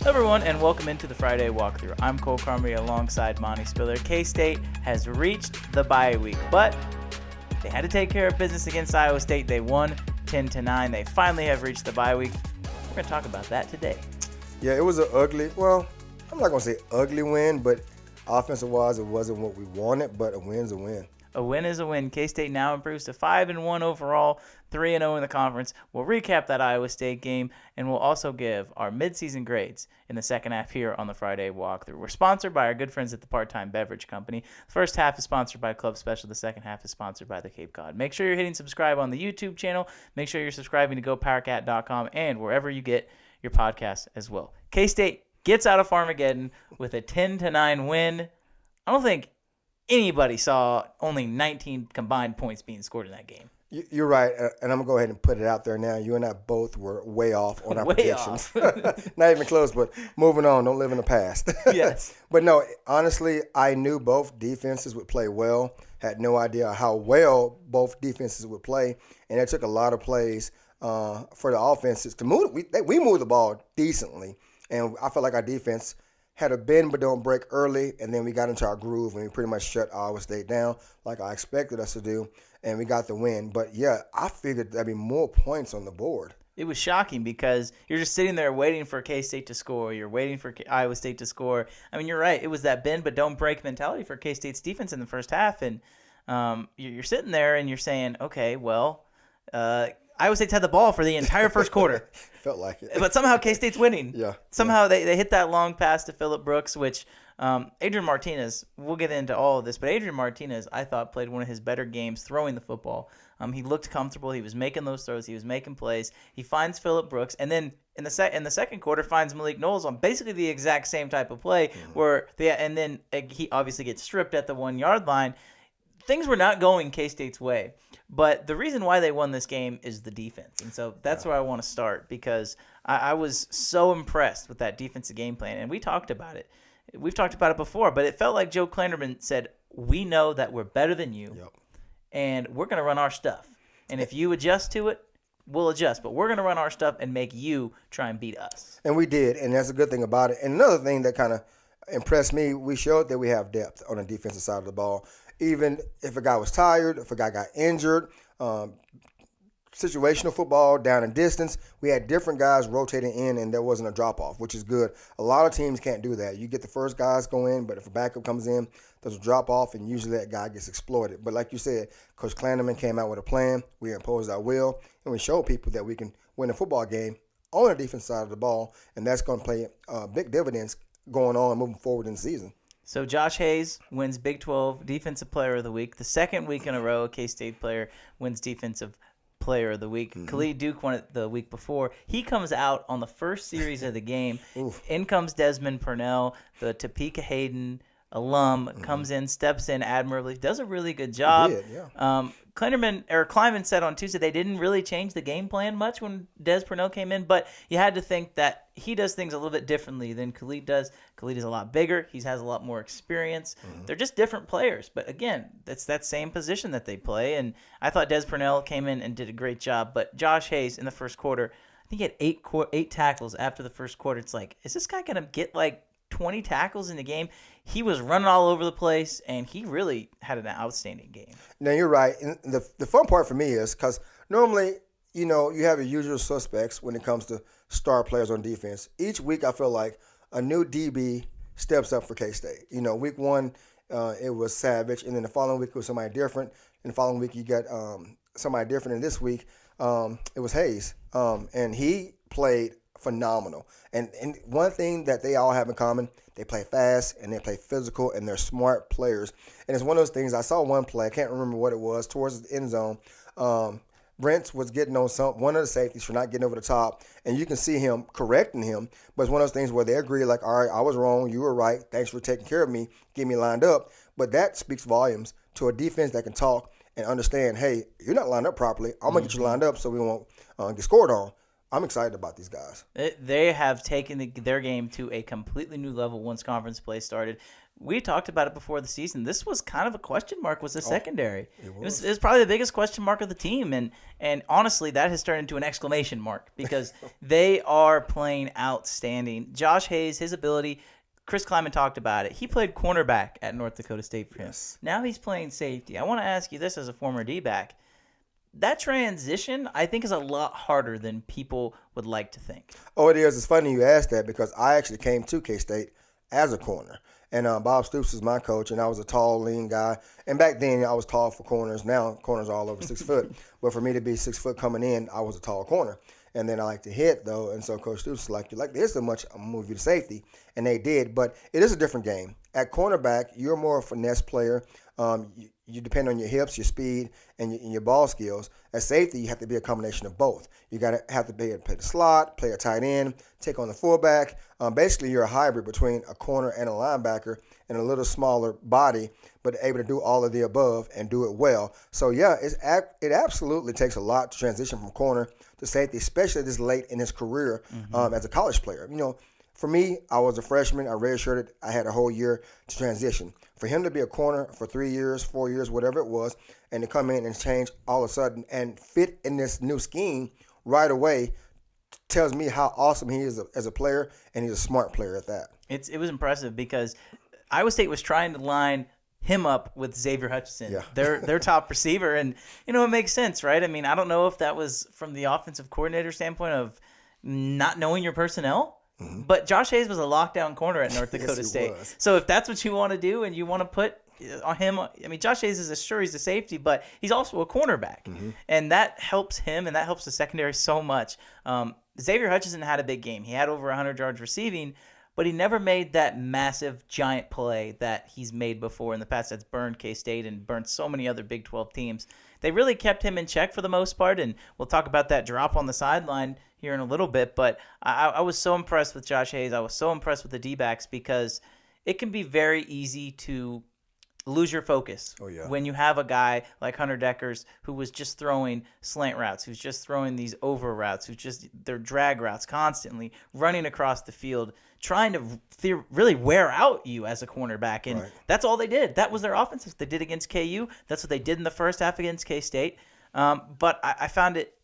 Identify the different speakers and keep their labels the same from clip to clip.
Speaker 1: Hello everyone, and welcome into the Friday walkthrough. I'm Cole Carmody alongside Monte Spiller. K-State has reached the bye week, but they had to take care of business against Iowa State. They won 10-9. They finally have reached the bye week. We're going to talk about that today.
Speaker 2: Yeah, it was an ugly, well, I'm not going to say ugly win, but offensive-wise, it wasn't what we wanted, but a win's a win.
Speaker 1: A win is a win. K-State now improves to 5-1 overall, 3-0 in the conference. We'll recap that Iowa State game, and we'll also give our midseason grades in the second half here on the Friday walkthrough. We're sponsored by our good friends at the Part-Time Beverage Company. The first half is sponsored by Club Special. The second half is sponsored by the Cape Cod. Make sure you're hitting subscribe on the YouTube channel. Make sure you're subscribing to GoPowerCat.com and wherever you get your podcasts as well. K-State gets out of Farmageddon with a 10-9 win. I don't think anybody saw only 19 combined points being scored in that game.
Speaker 2: You're right, and I'm going to go ahead and put it out there now. You and I both were way off on our predictions. Not even close, but moving on. Don't live in the past.
Speaker 1: Yes.
Speaker 2: But no, honestly, I knew both defenses would play well. Had no idea how well both defenses would play, and it took a lot of plays for the offenses to move. We moved the ball decently, and I felt like our defense had a bend but don't break early, and then we got into our groove and we pretty much shut Iowa State down like I expected us to do, and we got the win. But, yeah, I figured there'd be more points on the board.
Speaker 1: It was shocking because you're just sitting there waiting for K-State to score. You're waiting for Iowa State to score. I mean, you're right. It was that bend but don't break mentality for K-State's defense in the first half, and you're sitting there and you're saying, okay, well, Iowa State's had the ball for the entire first quarter.
Speaker 2: Felt like it.
Speaker 1: But somehow K-State's winning.
Speaker 2: Yeah.
Speaker 1: Somehow they hit that long pass to Phillip Brooks, which Adrian Martinez, we'll get into all of this, but Adrian Martinez, I thought, played one of his better games throwing the football. He looked comfortable. He was making those throws. He was making plays. He finds Phillip Brooks, and then in the second quarter finds Malik Knowles on basically the exact same type of play, and then he obviously gets stripped at the 1 yard line. Things were not going K-State's way. But the reason why they won this game is the defense. And so that's where I want to start because I was so impressed with that defensive game plan. And we talked about it. We've talked about it before, but it felt like Joe Klanderman said, we know that we're better than you, and we're going to run our stuff. And if you adjust to it, we'll adjust. But we're going to run our stuff and make you try and beat us.
Speaker 2: And we did, and that's a good thing about it. And another thing that kind of impressed me, we showed that we have depth on the defensive side of the ball. Even if a guy was tired, if a guy got injured, situational football, down and distance, we had different guys rotating in, and there wasn't a drop-off, which is good. A lot of teams can't do that. You get the first guys go in, but if a backup comes in, there's a drop-off, and usually that guy gets exploited. But like you said, Coach Klanderman came out with a plan. We imposed our will, and we showed people that we can win a football game on the defense side of the ball, and that's going to play big dividends going on and moving forward in the season.
Speaker 1: So Josh Hayes wins Big 12 Defensive Player of the Week. The second week in a row, a K-State player wins Defensive Player of the Week. Khalid Duke won it the week before. He comes out on the first series of the game. In comes Desmond Purnell, the Topeka Hayden alum, comes in, steps in admirably, does a really good job.
Speaker 2: He did, yeah.
Speaker 1: Kleiman said on Tuesday they didn't really change the game plan much when Des Purnell came in, but you had to think that he does things a little bit differently than Khalid does. Khalid is a lot bigger. He has a lot more experience. They're just different players. But again, it's that same position that they play. And I thought Des Purnell came in and did a great job. But Josh Hayes in the first quarter, I think he had eight tackles after the first quarter. It's like, is this guy going to get like 20 tackles in the game? He was running all over the place, and he really had an outstanding game.
Speaker 2: Now, you're right. And the fun part for me is because normally, you have your usual suspects when it comes to star players on defense. Each week, I feel like a new DB steps up for K-State. Week one, it was Savage, and then the following week it was somebody different. And the following week, you got somebody different. And this week, it was Hayes. And he played phenomenal. And one thing that they all have in common, they play fast and they play physical and they're smart players. And it's one of those things, I saw one play, I can't remember what it was, towards the end zone. Brents was getting on one of the safeties for not getting over the top, and you can see him correcting him. But it's one of those things where they agree, like, all right, I was wrong, you were right, thanks for taking care of me, get me lined up. But that speaks volumes to a defense that can talk and understand, hey, you're not lined up properly, I'm going to get you lined up so we won't get scored on. I'm excited about these guys.
Speaker 1: They have taken their game to a completely new level once conference play started. we talked about it before the season. This was kind of a question mark, was the secondary.
Speaker 2: It
Speaker 1: It was probably the biggest question mark of the team. And honestly, that has turned into an exclamation mark because they are playing outstanding. Josh Hayes, his ability, Chris Kleiman talked about it. He played cornerback at North Dakota State for him.
Speaker 2: Yes.
Speaker 1: Now he's playing safety. I want to ask you this as a former D-back. That transition, I think, is a lot harder than people would like to think.
Speaker 2: Oh, it is. It's funny you asked that because I actually came to K-State as a corner. And Bob Stoops was my coach, and I was a tall, lean guy. And back then, I was tall for corners. Now, corners are all over 6 foot. But for me to be 6 foot coming in, I was a tall corner. And then I like to hit, though. And so Coach Stoops was like, you like to hit so much, I'm going to move you to safety. And they did. But it is a different game. At cornerback, you're more a finesse player. You depend on your hips, your speed, and your ball skills. At safety, you have to be a combination of both. You got to have to be able to play the slot, play a tight end, take on the fullback. Basically, you're a hybrid between a corner and a linebacker in a little smaller body, but able to do all of the above and do it well. So, yeah, it absolutely takes a lot to transition from corner to safety, especially this late in his career as a college player. You know, for me, I was a freshman. I redshirted. I had a whole year to transition. For him to be a corner for 3 years, 4 years, whatever it was, and to come in and change all of a sudden and fit in this new scheme right away tells me how awesome he is as a player, and he's a smart player at that.
Speaker 1: It was impressive because Iowa State was trying to line him up with Xavier Hutchinson, their top receiver, and it makes sense, right? I mean, I don't know if that was from the offensive coordinator standpoint of not knowing your personnel. But Josh Hayes was a lockdown corner at North Dakota State.
Speaker 2: Was.
Speaker 1: So if that's what you want to do and you want to put on him, I mean, Josh Hayes is he's a safety, but he's also a cornerback. And that helps him and that helps the secondary so much. Xavier Hutchinson had a big game. He had over 100 yards receiving, but he never made that massive, giant play that he's made before in the past that's burned K-State and burned so many other Big 12 teams. They really kept him in check for the most part, and we'll talk about that drop on the sideline here in a little bit, but I was so impressed with Josh Hayes. I was so impressed with the D-backs because it can be very easy to lose your focus when you have a guy like Hunter Deckers who was just throwing slant routes, who's just throwing these over routes, they're drag routes constantly, running across the field, trying to really wear out you as a cornerback. And that's all they did. That was their offense. They did against KU. That's what they did in the first half against K-State. But I found it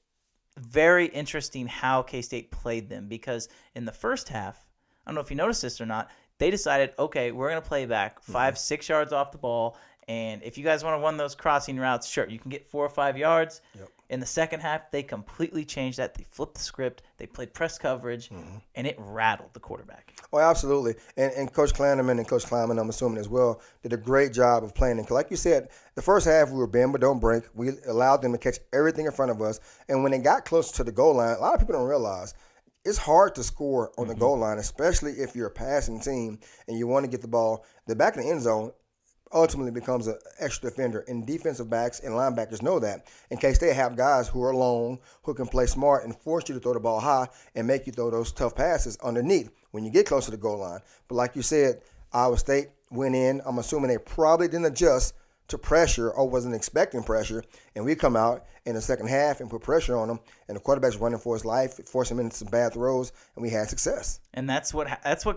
Speaker 1: very interesting how K-State played them because in the first half, I don't know if you noticed this or not, they decided, okay, we're going to play back 5-6 yards off the ball, and if you guys want to run those crossing routes, sure, you can get 4 or 5 yards. In the second half, they completely changed that. They flipped the script. They played press coverage, and it rattled the quarterback.
Speaker 2: Oh, absolutely. And Coach Kleiman and Coach Kleiman, I'm assuming as well, did a great job of playing. And like you said, the first half we were bend but don't break. We allowed them to catch everything in front of us. And when they got close to the goal line, a lot of people don't realize it's hard to score on the goal line, especially if you're a passing team and you want to get the ball. The back of the end zone ultimately becomes an extra defender, and defensive backs and linebackers know that. In case they have guys who are long, who can play smart and force you to throw the ball high and make you throw those tough passes underneath when you get close to the goal line. But like you said, Iowa State went in. I'm assuming they probably didn't adjust to pressure or wasn't expecting pressure, and we come out in the second half and put pressure on them, and the quarterback's running for his life, forced him into some bad throws, and we had success.
Speaker 1: And that's what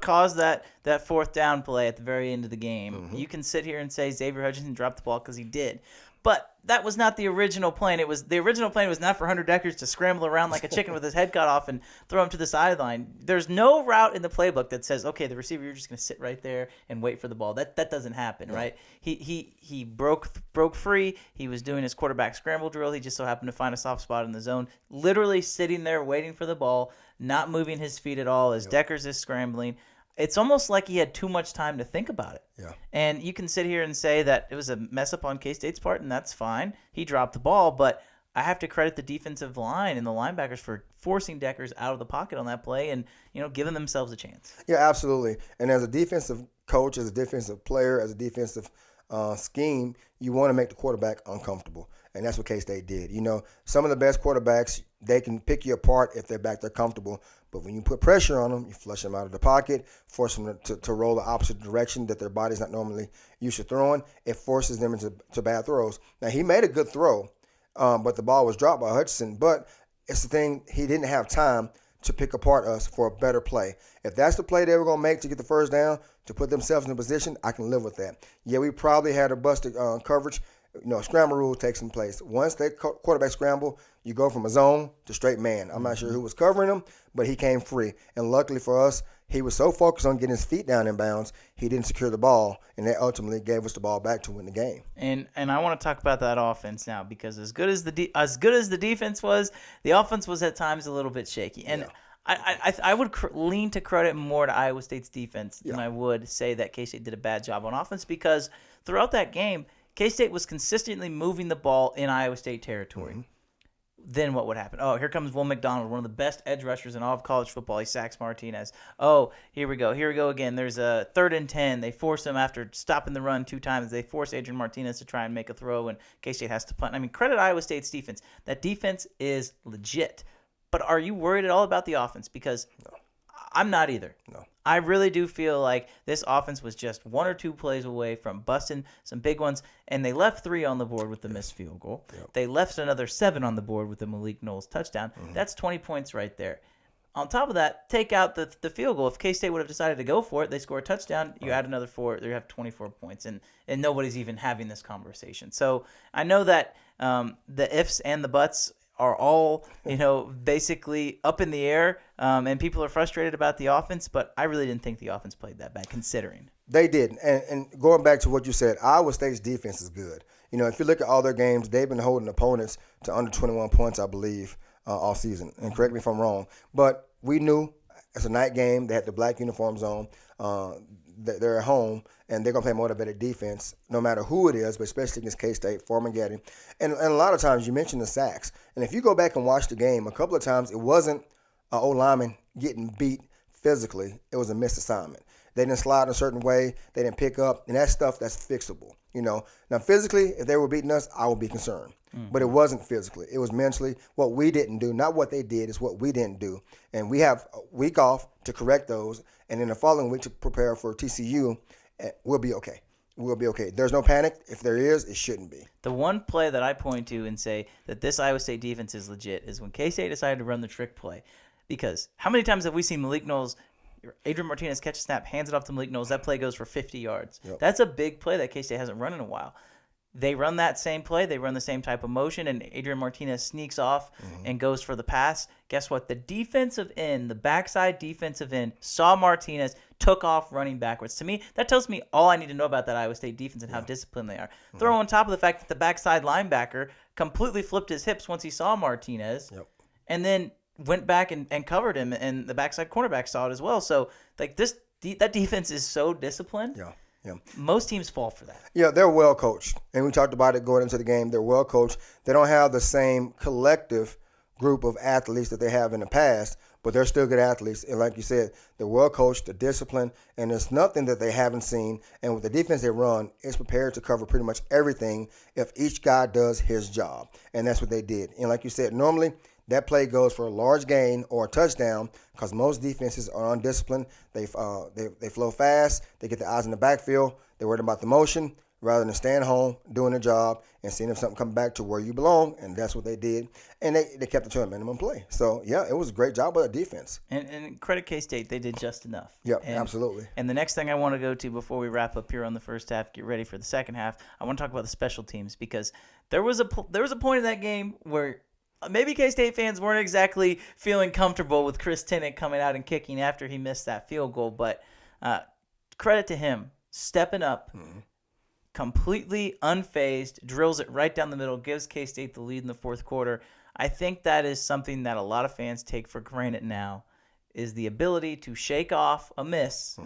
Speaker 1: caused that fourth down play at the very end of the game. You can sit here and say Xavier Hutchinson dropped the ball because he did, but that was not the original plan. The original plan was not for Hunter Deckers to scramble around like a chicken with his head cut off and throw him to the sideline. There's no route in the playbook that says, okay, the receiver, you're just going to sit right there and wait for the ball. That doesn't happen, right? He broke free. He was doing his quarterback scramble drill. He just so happened to find a soft spot in the zone, literally sitting there waiting for the ball, not moving his feet at all as Deckers is scrambling. It's almost like he had too much time to think about it.
Speaker 2: Yeah.
Speaker 1: And you can sit here and say that it was a mess up on K-State's part, and that's fine. He dropped the ball, but I have to credit the defensive line and the linebackers for forcing Deckers out of the pocket on that play and, giving themselves a chance.
Speaker 2: Yeah, absolutely. And as a defensive coach, as a defensive player, as a defensive scheme, you want to make the quarterback uncomfortable. And that's what K-State did. Some of the best quarterbacks, they can pick you apart if they're back there comfortable. But when you put pressure on them, you flush them out of the pocket, force them to roll the opposite direction that their body's not normally used to throwing. It forces them into bad throws. Now, he made a good throw, but the ball was dropped by Hutchinson. But it's the thing, he didn't have time to pick apart us for a better play. If that's the play they were going to make to get the first down, to put themselves in a position, I can live with that. Yeah, we probably had a busted coverage. Scramble rule takes in place. Once that quarterback scramble, you go from a zone to straight man. I'm not sure who was covering him, but he came free. And luckily for us, he was so focused on getting his feet down in bounds, he didn't secure the ball, and that ultimately gave us the ball back to win the game.
Speaker 1: And I want to talk about that offense now, because as good as the defense was, the offense was at times a little bit shaky. And I would lean to credit more to Iowa State's defense than I would say that K-State did a bad job on offense, because throughout that game, K-State was consistently moving the ball in Iowa State territory. Mm-hmm. Then what would happen? Oh, here comes Will McDonald, one of the best edge rushers in all of college football. He sacks Martinez. Oh, here we go. Here we go again. There's a 3rd and 10. They force him after stopping the run 2 times. They force Adrian Martinez to try and make a throw, and K-State has to punt. I mean, credit Iowa State's defense. That defense is legit. But are you worried at all about the offense? Because I'm not either.
Speaker 2: No.
Speaker 1: I really do feel like this offense was just 1 or 2 plays away from busting some big ones, and they left 3 on the board with the missed field goal. Yep. They left another 7 on the board with the Malik Knowles touchdown. Mm-hmm. That's 20 points right there. On top of that, take out the field goal. If K-State would have decided to go for it, they score a touchdown, you add another 4, you have 24 points, and nobody's even having this conversation. So I know that the ifs and the buts are all, basically up in the air, and people are frustrated about the offense, but I really didn't think the offense played that bad, considering.
Speaker 2: They didn't. And going back to what you said, Iowa State's defense is good. If you look at all their games, they've been holding opponents to under 21 points, I believe, all season. And correct me if I'm wrong. But we knew it's a night game. They had the black uniforms on. They're at home, and they're going to play motivated defense no matter who it is, but especially against K-State, Formageddon. And a lot of times you mentioned the sacks. And if you go back and watch the game, a couple of times it wasn't an old lineman getting beat physically. It was a missed assignment. They didn't slide in a certain way. They didn't pick up. And that's stuff that's fixable. Now, physically, if they were beating us, I would be concerned. Mm-hmm. But it wasn't physically. It was mentally. What we didn't do, not what they did, is what we didn't do. And we have a week off to correct those. And then the following week to prepare for TCU, we'll be okay. We'll be okay. There's no panic. If there is, it shouldn't be.
Speaker 1: The one play that I point to and say that this Iowa State defense is legit is when K-State decided to run the trick play. Because how many times have we seen Malik Knowles, Adrian Martinez catch a snap, hands it off to Malik Knowles, that play goes for 50 yards. Yep. That's a big play that K-State hasn't run in a while. They run that same play. They run the same type of motion, and Adrian Martinez sneaks off and goes for the pass. Guess what? The defensive end, the backside defensive end, saw Martinez, took off running backwards. To me, that tells me all I need to know about that Iowa State defense and how disciplined they are. Throw on top of the fact that the backside linebacker completely flipped his hips once he saw Martinez, and then went back and covered him, and the backside cornerback saw it as well. So, that defense is so disciplined.
Speaker 2: Yeah.
Speaker 1: Most teams fall for that.
Speaker 2: Yeah, they're well coached. And we talked about it going into the game. They're well coached. They don't have the same collective group of athletes that they have in the past, but they're still good athletes. And like you said, they're well coached, they're disciplined, and there's nothing that they haven't seen. And with the defense they run, it's prepared to cover pretty much everything if each guy does his job. And that's what they did. And like you said, normally that play goes for a large gain or a touchdown because most defenses are undisciplined. They flow fast. They get the eyes in the backfield. They're worried about the motion rather than staying home, doing their job, and seeing if something comes back to where you belong. And that's what they did. And they kept it to a minimum play. So, yeah, it was a great job by the defense.
Speaker 1: And credit K-State, they did just enough.
Speaker 2: Yep, absolutely.
Speaker 1: And the next thing I want to go to before we wrap up here on the first half, get ready for the second half, I want to talk about the special teams because there was a point in that game where maybe K-State fans weren't exactly feeling comfortable with Chris Tennant coming out and kicking after he missed that field goal. But credit to him, stepping up, completely unfazed, drills it right down the middle, gives K-State the lead in the fourth quarter. I think that is something that a lot of fans take for granted now, is the ability to shake off a miss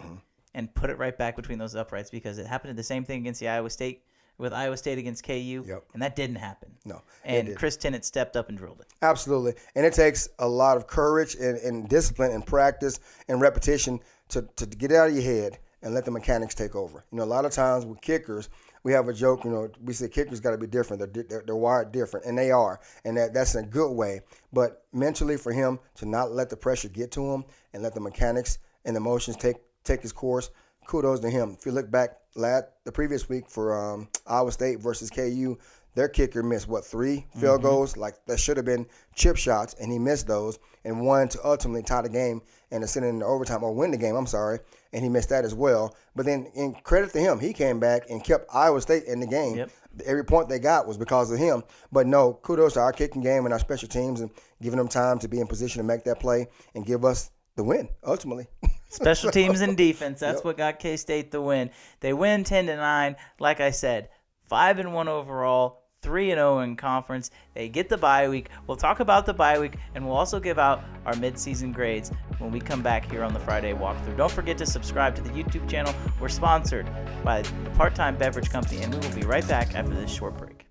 Speaker 1: and put it right back between those uprights, because it happened the same thing against Iowa State against KU, and that didn't happen.
Speaker 2: No.
Speaker 1: And Chris Tennant stepped up and drilled it.
Speaker 2: Absolutely. And it takes a lot of courage and discipline and practice and repetition to get out of your head and let the mechanics take over. A lot of times with kickers, we have a joke, we say kickers got to be different. They're wired different, and they are. And that's in a good way. But mentally for him to not let the pressure get to him and let the mechanics and the emotions take his course, kudos to him. If you look back the previous week for Iowa State versus KU, their kicker missed, 3 field goals? Like, that should have been chip shots, and he missed those, and one to ultimately tie the game and to send it into overtime, or win the game, I'm sorry, and he missed that as well. But then, in credit to him, he came back and kept Iowa State in the game.
Speaker 1: Yep.
Speaker 2: Every point they got was because of him. But no, kudos to our kicking game and our special teams and giving them time to be in position to make that play and give us the win, ultimately.
Speaker 1: Special teams and defense, that's
Speaker 2: Yep.
Speaker 1: what got K-State the win. They win 10-9. Like I said, 5-1 overall, 3-0 in conference. They get the bye week. We'll talk about the bye week, and we'll also give out our midseason grades when we come back here on the Friday walkthrough. Don't forget to subscribe to the YouTube channel. We're sponsored by the Part-Time Beverage Company, and we will be right back after this short break.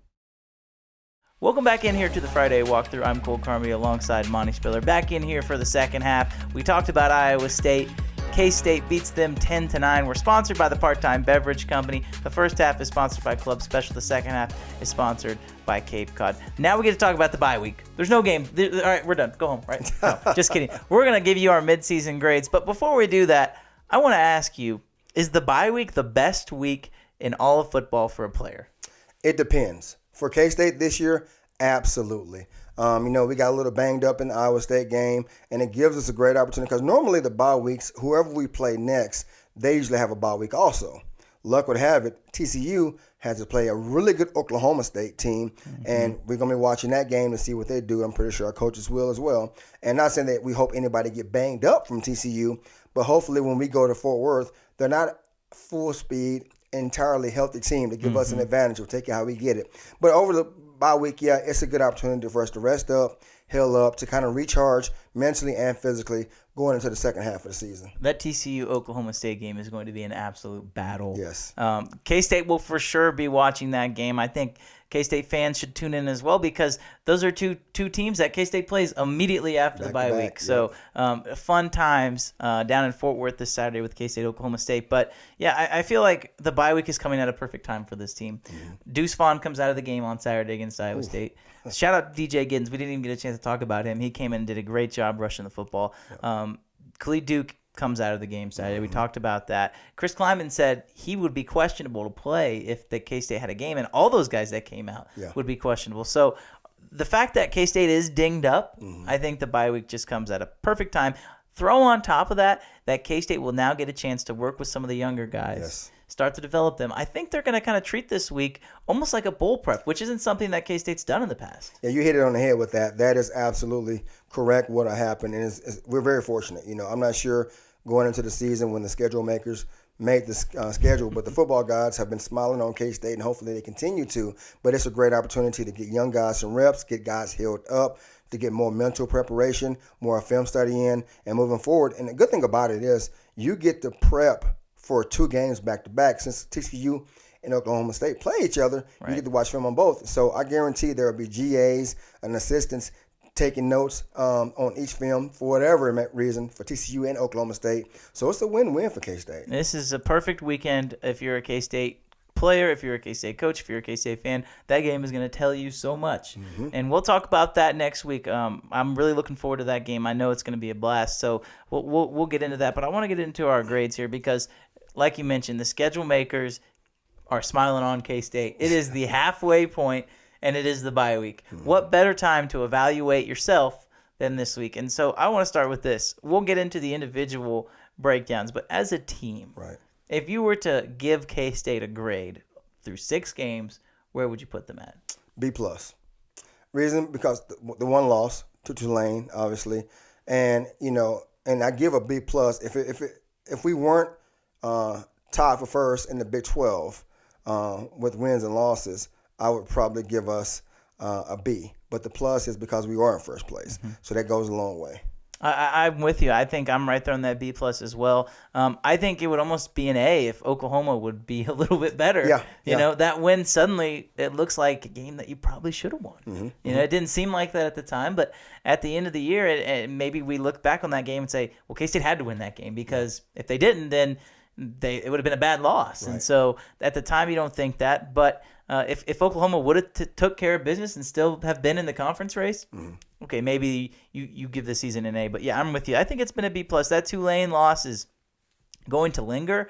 Speaker 1: Welcome back in here to the Friday walkthrough. I'm Cole Carmody alongside Monte Spiller. Back in here for the second half. We talked about Iowa State. K-State beats them 10-9. We're sponsored by the Part-Time Beverage Company. The first half is sponsored by Club Special. The second half is sponsored by Cape Cod. Now we get to talk about the bye week. There's no game. All right, we're done. Go home. Right? No, just kidding. We're going to give you our midseason grades. But before we do that, I want to ask you, is the bye week the best week in all of football for a player?
Speaker 2: It depends. For K-State this year, absolutely. We got a little banged up in the Iowa State game, and it gives us a great opportunity because normally the bye weeks, whoever we play next, they usually have a bye week also. Luck would have it, TCU has to play a really good Oklahoma State team, and we're going to be watching that game to see what they do. I'm pretty sure our coaches will as well. And not saying that we hope anybody get banged up from TCU, but hopefully when we go to Fort Worth, they're not full speed, entirely healthy team to give us an advantage. We'll take it how we get it. But over the bye week, yeah, it's a good opportunity for us to rest up, heal up, to kind of recharge mentally and physically going into the second half of the season.
Speaker 1: That TCU-Oklahoma State game is going to be an absolute battle.
Speaker 2: Yes.
Speaker 1: K-State will for sure be watching that game. I think K-State fans should tune in as well because those are two teams that K-State plays immediately after the bye week. So fun times down in Fort Worth this Saturday with K-State, Oklahoma State. But, yeah, I feel like the bye week is coming at a perfect time for this team. Deuce Vaughn comes out of the game on Saturday against Iowa State. Shout out to DJ Giddens. We didn't even get a chance to talk about him. He came in and did a great job rushing the football. Khalid Duke comes out of the game Saturday. We talked about that. Chris Kleiman said he would be questionable to play if the K-State had a game, and all those guys that came out would be questionable. So the fact that K-State is dinged up, I think the bye week just comes at a perfect time. Throw on top of that K-State will now get a chance to work with some of the younger guys, start to develop them. I think they're going to kind of treat this week almost like a bowl prep, which isn't something that K-State's done in the past.
Speaker 2: Yeah, you hit it on the head with that. That is absolutely correct what happened, and we're very fortunate. I'm not sure going into the season when the schedule makers made the schedule, but the football gods have been smiling on K-State, and hopefully they continue to. But it's a great opportunity to get young guys some reps, get guys healed up, to get more mental preparation, more film study in, and moving forward. And the good thing about it is you get to prep for 2 games back-to-back. Since TCU and Oklahoma State play each other, you get to watch film on both. So I guarantee there will be GAs and assistants taking notes on each film for whatever reason for TCU and Oklahoma State. So it's a win-win for K-State.
Speaker 1: This is a perfect weekend if you're a K-State player, if you're a K-State coach, if you're a K-State fan. That game is going to tell you so much. And we'll talk about that next week. I'm really looking forward to that game. I know it's going to be a blast. So we'll get into that. But I want to get into our grades here because, like you mentioned, the schedule makers are smiling on K-State. It is the halfway point, and it is the bye week. What better time to evaluate yourself than this week? And so I want to start with this. We'll get into the individual breakdowns, but as a team, if you were to give K-State a grade through 6 games, where would you put them at?
Speaker 2: B+. Reason, because the one loss to Tulane, obviously, and and I give a B+ if we weren't tied for first in the Big 12 with wins and losses, I would probably give us a B. But the plus is because we are in first place, so that goes a long way.
Speaker 1: I'm with you. I think I'm right there on that B+ as well. I think it would almost be an A if Oklahoma would be a little bit better. That win suddenly, it looks like a game that you probably should have won. It didn't seem like that at the time, but at the end of the year, it maybe we look back on that game and say, well, K-State had to win that game because if they didn't, then it would have been a bad loss. And so at the time, you don't think that. But if Oklahoma would have took care of business and still have been in the conference race, okay, maybe you give the season an A. But, yeah, I'm with you. I think it's been a B+. That Tulane loss is going to linger.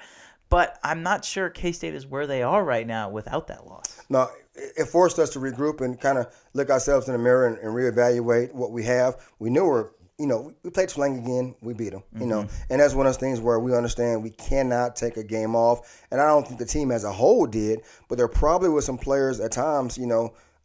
Speaker 1: but I'm not sure K-State is where they are right now without that loss.
Speaker 2: No, it forced us to regroup and kind of look ourselves in the mirror and reevaluate what we have. We knew we played Tulane again. We beat them, and that's one of those things where we understand we cannot take a game off. And I don't think the team as a whole did, but there probably was some players at times,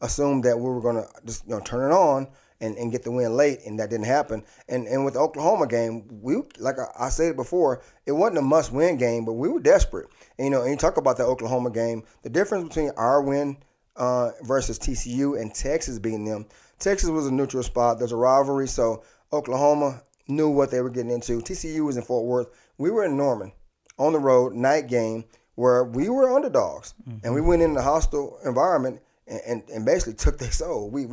Speaker 2: assumed that we were going to just turn it on and get the win late, and that didn't happen. And with the Oklahoma game, we, like I said before, it wasn't a must-win game, but we were desperate. And you talk about that Oklahoma game, the difference between our win versus TCU and Texas beating them. Texas was a neutral spot. There's a rivalry, so Oklahoma knew what they were getting into. TCU was in Fort Worth. We were in Norman on the road, night game, where we were underdogs, and we went in a hostile environment and basically took their soul. We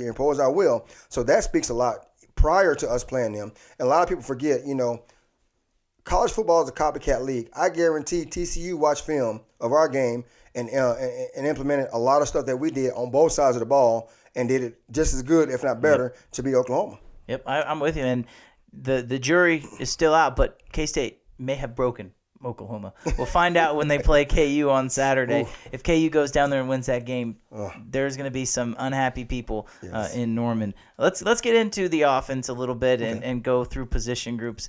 Speaker 2: imposed our will. So that speaks a lot prior to us playing them. And a lot of people forget, college football is a copycat league. I guarantee TCU watched film of our game and implemented a lot of stuff that we did on both sides of the ball and did it just as good, if not better, to beat Oklahoma.
Speaker 1: Yep, I'm with you. And the jury is still out, but K-State may have broken Oklahoma. We'll find out when they play KU on Saturday. If KU goes down there and wins that game, there's going to be some unhappy people in Norman. Let's get into the offense a little bit and go through position groups.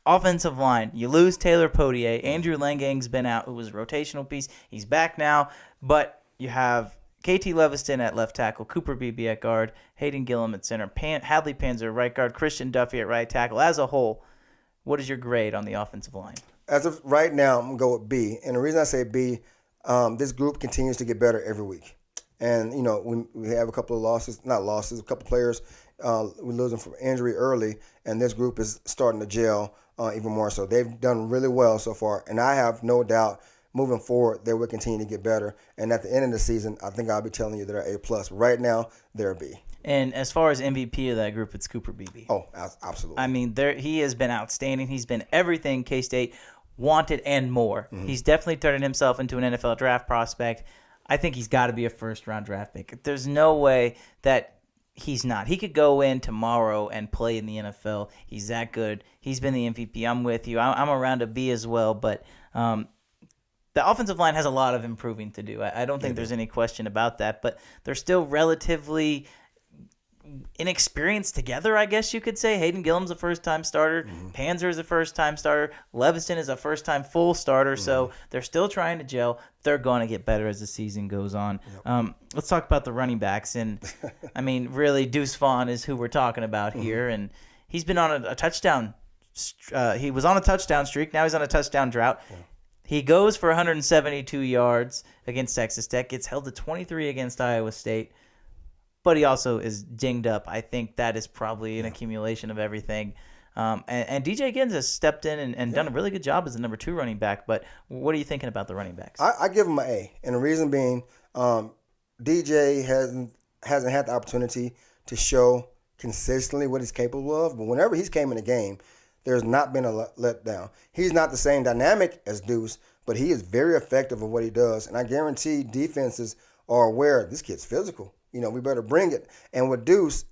Speaker 1: Offensive line, you lose Taylor Potier. Andrew Langang's been out, who was a rotational piece. He's back now, but you have KT Leviston at left tackle, Cooper Beebe at guard, Hayden Gillum at center, Hadley Panzer at right guard, Christian Duffy at right tackle. As a whole, what is your grade on the offensive line?
Speaker 2: As of right now, I'm going to go with B. And the reason I say B, this group continues to get better every week. And, we have a couple of a couple of players. We lose them from injury early, and this group is starting to gel even more so. They've done really well so far, and I have no doubt moving forward they will continue to get better. And at the end of the season, I think I'll be telling you they're A+. Right now, they're a B.
Speaker 1: And as far as MVP of that group, it's Cooper Beebe.
Speaker 2: Oh, absolutely.
Speaker 1: I mean, he has been outstanding. He's been everything K-State wanted and more. He's definitely turned himself into an NFL draft prospect. I think he's got to be a first-round draft pick. There's no way that he's not. He could go in tomorrow and play in the NFL. He's that good. He's been the MVP. I'm with you. I'm around a B as well, but the offensive line has a lot of improving to do. I don't think there's any question about that, but they're still relatively inexperienced together, I guess you could say. Hayden Gillum's a first-time starter. Panzer is a first-time starter. Leviston is a first-time full starter. So they're still trying to gel. They're going to get better as the season goes on. Let's talk about the running backs. And, I mean, really, Deuce Vaughn is who we're talking about here. And he's been on a touchdown. He was on a touchdown streak. Now he's on a touchdown drought. He goes for 172 yards against Texas Tech. Gets held to 23 against Iowa State. But he also is dinged up. I think that is probably an accumulation of everything. And DJ Gibbs has stepped in and done a really good job as the number 2 running back. But what are you thinking about the running backs?
Speaker 2: I give him an A. And the reason being, DJ hasn't had the opportunity to show consistently what he's capable of. But whenever he's came in the game, there's not been a letdown. He's not the same dynamic as Deuce, but he is very effective at what he does. And I guarantee defenses are aware this kid's physical. We better bring it. And with Deuce,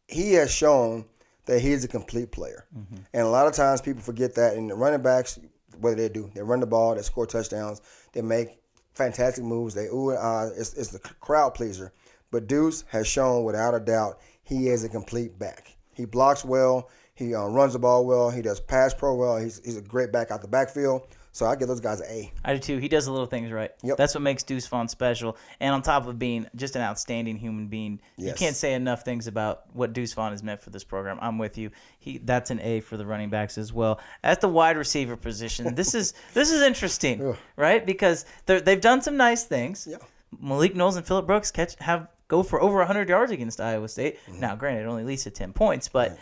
Speaker 2: he has shown that he's a complete player. And a lot of times people forget that. And the running backs, what do? They run the ball, they score touchdowns, they make fantastic moves, they ooh and ah. It's the crowd pleaser. But Deuce has shown without a doubt he is a complete back. He blocks well, he runs the ball well, he does pass pro well, he's a great back out the backfield. So I give those guys an A.
Speaker 1: I do too. He does the little things right.
Speaker 2: Yep.
Speaker 1: That's what makes Deuce Vaughn special. And on top of being just an outstanding human being, you can't say enough things about what Deuce Vaughn has meant for this program. I'm with you. That's an A for the running backs as well. At the wide receiver position, this is interesting, right? Because they've done some nice things.
Speaker 2: Yeah.
Speaker 1: Malik Knowles and Phillip Brooks go for over 100 yards against Iowa State. Now, granted, it only leads to 10 points, but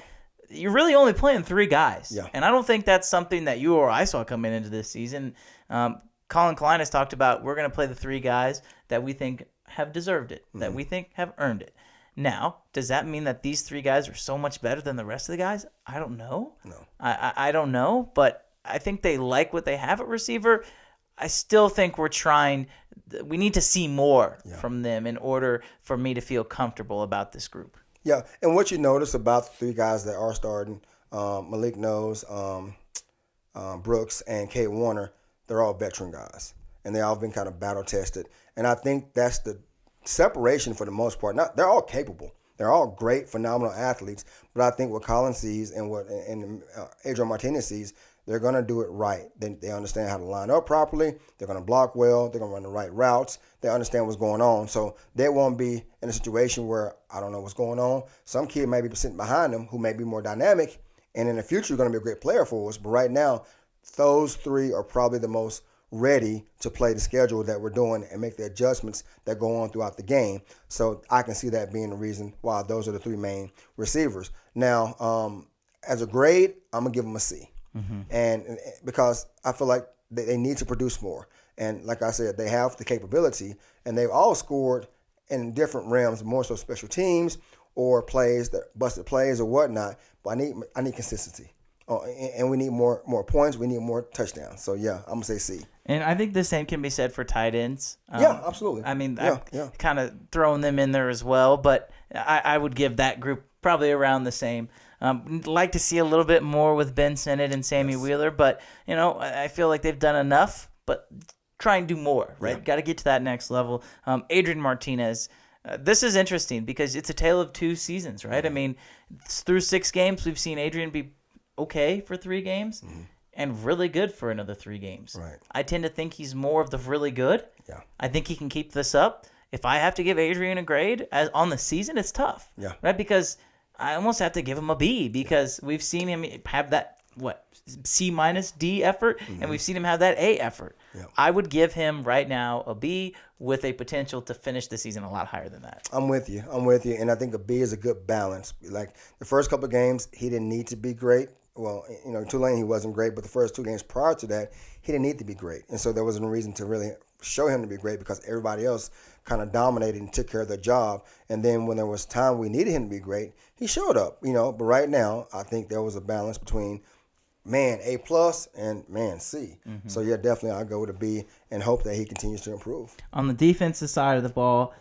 Speaker 1: you're really only playing 3 guys.
Speaker 2: Yeah.
Speaker 1: And I don't think that's something that you or I saw coming into this season. Colin Klein has talked about we're going to play the 3 guys that we think have deserved it, that we think have earned it. Now, does that mean that these 3 guys are so much better than the rest of the guys? I don't know.
Speaker 2: No.
Speaker 1: I don't know, but I think they like what they have at receiver. I still think we need to see more from them in order for me to feel comfortable about this group.
Speaker 2: Yeah, and what you notice about the 3 guys that are starting, Malik Knowles, Brooks, and Kate Warner, they're all veteran guys, and they all been kind of battle tested. And I think that's the separation for the most part. Not they're all capable. They're all great, phenomenal athletes. But I think what Colin sees and what Adrian Martinez sees, they're going to do it right. They understand how to line up properly. They're going to block well. They're going to run the right routes. They understand what's going on. So they won't be in a situation where I don't know what's going on. Some kid may be sitting behind them who may be more dynamic, and in the future, you're going to be a great player for us. But right now, those three are probably the most ready to play the schedule that we're doing and make the adjustments that go on throughout the game. So I can see that being the reason why those are the three main receivers. Now, as a grade, I'm going to give them a C. And because I feel like they need to produce more. And like I said, they have the capability, and they've all scored in different realms, more so special teams or plays, that busted plays or whatnot. But I need consistency. And we need more points. We need more touchdowns. So, yeah, I'm going to say C.
Speaker 1: And I think the same can be said for tight ends.
Speaker 2: Yeah, absolutely.
Speaker 1: I mean, I've kind of thrown them in there as well, but I would give that group probably around the same. Like to see a little bit more with Ben Sinnott and Sammy Wheeler, but, I feel like they've done enough, but try and do more, right?
Speaker 2: Yeah.
Speaker 1: Got to get to that next level. Adrian Martinez, this is interesting because it's a tale of two seasons, right? I mean, through 6 games, we've seen Adrian be okay for 3 games and really good for another 3 games.
Speaker 2: Right.
Speaker 1: I tend to think he's more of the really good.
Speaker 2: Yeah.
Speaker 1: I think he can keep this up. If I have to give Adrian a grade on the season, it's tough.
Speaker 2: Yeah.
Speaker 1: Right? Because I almost have to give him a B because we've seen him have that, C minus D effort, and we've seen him have that A effort.
Speaker 2: Yeah.
Speaker 1: I would give him right now a B with a potential to finish the season a lot higher than that.
Speaker 2: I'm with you. And I think a B is a good balance. Like the first couple of games, he didn't need to be great. Well, Tulane, he wasn't great, but the first 2 games prior to that, he didn't need to be great. And so there wasn't a reason to really show him to be great because everybody else kind of dominated and took care of their job. And then when there was time we needed him to be great, he showed up, But right now, I think there was a balance between, A+ and, C. So, yeah, definitely I'll go with a B and hope that he continues to improve.
Speaker 1: On the defensive side of the ball,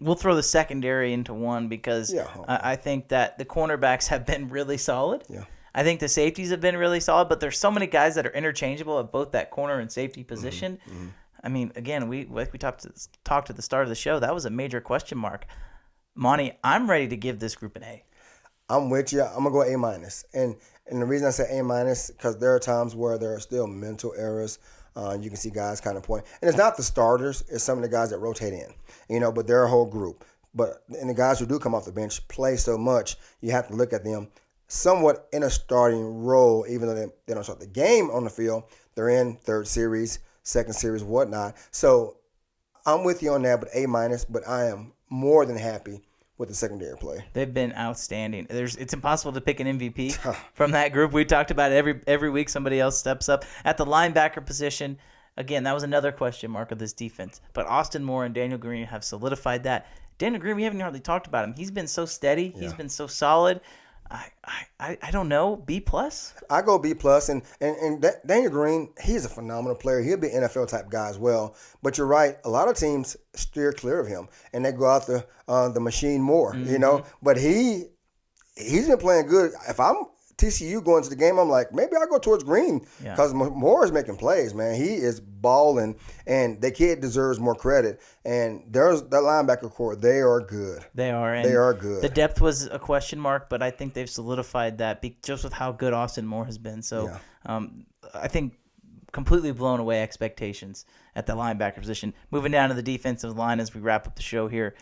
Speaker 1: we'll throw the secondary into one because I think that the cornerbacks have been really solid.
Speaker 2: Yeah.
Speaker 1: I think the safeties have been really solid, but there's so many guys that are interchangeable at both that corner and safety position. I mean, again, we talked at the start of the show. That was a major question mark. Monty, I'm ready to give this group an A.
Speaker 2: I'm with you. I'm going to go A-. And the reason I say A- because there are times where there are still mental errors. You can see guys kind of point. And it's not the starters. It's some of the guys that rotate in, but they're a whole group. And the guys who do come off the bench play so much, you have to look at them somewhat in a starting role, even though they don't start the game on the field. They're in 3rd series, 2nd series, whatnot. So I'm with you on that, but A-. But I am more than happy with the secondary play.
Speaker 1: They've been outstanding. It's impossible to pick an MVP from that group. We talked about it every week. Somebody else steps up at the linebacker position. Again, that was another question mark of this defense. But Austin Moore and Daniel Green have solidified that. Daniel Green, we haven't hardly talked about him. He's been so steady. Yeah. He's been so solid. I don't know, B+?
Speaker 2: I go B+, and Daniel Green, he's a phenomenal player. He'll be an NFL type guy as well. But you're right, a lot of teams steer clear of him, and they go out the machine more, But he's been playing good. If I'm TCU going to the game, I'm like, maybe I'll go towards Green because Moore is making plays, man. He is balling, and the kid deserves more credit. And there's that linebacker core. They are good.
Speaker 1: They are. And
Speaker 2: they are good.
Speaker 1: The depth was a question mark, but I think they've solidified that just with how good Austin Moore has been. So I think completely blown away expectations at the linebacker position. Moving down to the defensive line as we wrap up the show here.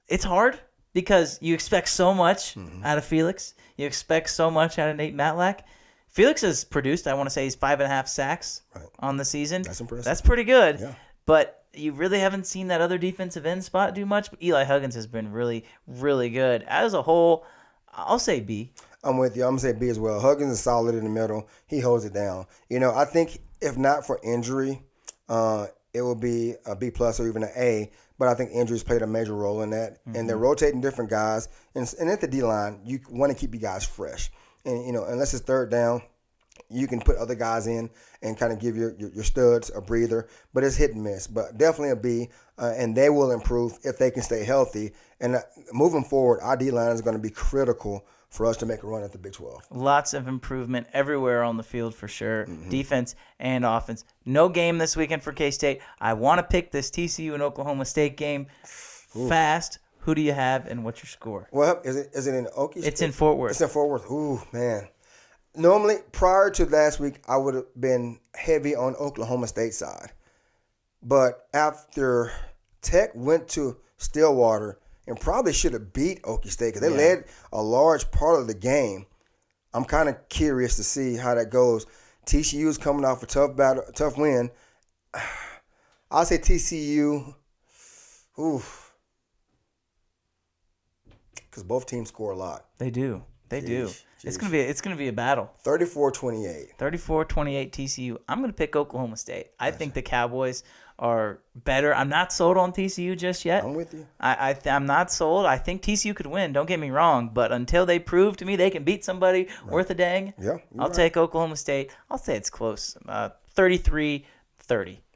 Speaker 1: It's hard because you expect so much out of Felix. You expect so much out of Nate Matlack. Felix has produced, I want to say, he's 5.5 sacks on the season.
Speaker 2: That's impressive.
Speaker 1: That's pretty good.
Speaker 2: Yeah.
Speaker 1: But you really haven't seen that other defensive end spot do much. But Eli Huggins has been really, really good. As a whole, I'll say B.
Speaker 2: I'm with you. I'm going to say B as well. Huggins is solid in the middle. He holds it down. I think if not for injury, it will be a B+ or even an A. But I think injuries played a major role in that. And they're rotating different guys. And at the D-line, you want to keep you guys fresh. And, unless it's 3rd down, you can put other guys in and kind of give your studs a breather, but it's hit and miss. But definitely a B, and they will improve if they can stay healthy. And moving forward, our D-line is going to be critical for us to make a run at the Big 12.
Speaker 1: Lots of improvement everywhere on the field for sure, defense and offense. No game this weekend for K-State. I want to pick this TCU and Oklahoma State game fast. Who do you have, and what's your score?
Speaker 2: Well, is it in Okie State?
Speaker 1: It's in Fort Worth.
Speaker 2: It's in Fort Worth. Ooh, man. Normally, prior to last week, I would have been heavy on Oklahoma State side. But after Tech went to Stillwater and probably should have beat Okie State because they led a large part of the game, I'm kind of curious to see how that goes. TCU's coming off a tough win. I'll say TCU. Because both teams score a lot.
Speaker 1: They do. They do.
Speaker 2: Jeez.
Speaker 1: It's gonna be a battle.
Speaker 2: 34-28.
Speaker 1: 34-28 TCU. I'm gonna pick Oklahoma State. I think the Cowboys are better. I'm not sold on TCU just yet.
Speaker 2: I'm with you.
Speaker 1: I'm not sold. I think TCU could win. Don't get me wrong, but until they prove to me they can beat somebody worth a dang, I'll take Oklahoma State. I'll say it's close. 33-30.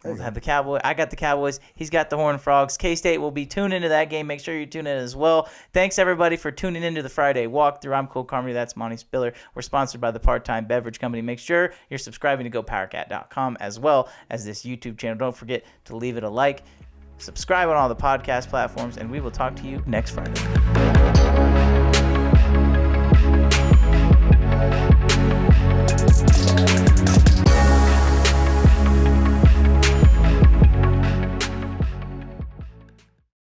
Speaker 1: We'll have the Cowboys. I got the Cowboys. He's got the Horned Frogs. K-State will be tuned into that game. Make sure you tune in as well. Thanks, everybody, for tuning into the Friday Walkthrough. I'm Cole Carmody. That's Monte Spiller. We're sponsored by the Part-Time Beverage Company. Make sure you're subscribing to GoPowerCat.com as well as this YouTube channel. Don't forget to leave it a like, subscribe on all the podcast platforms, and we will talk to you next Friday.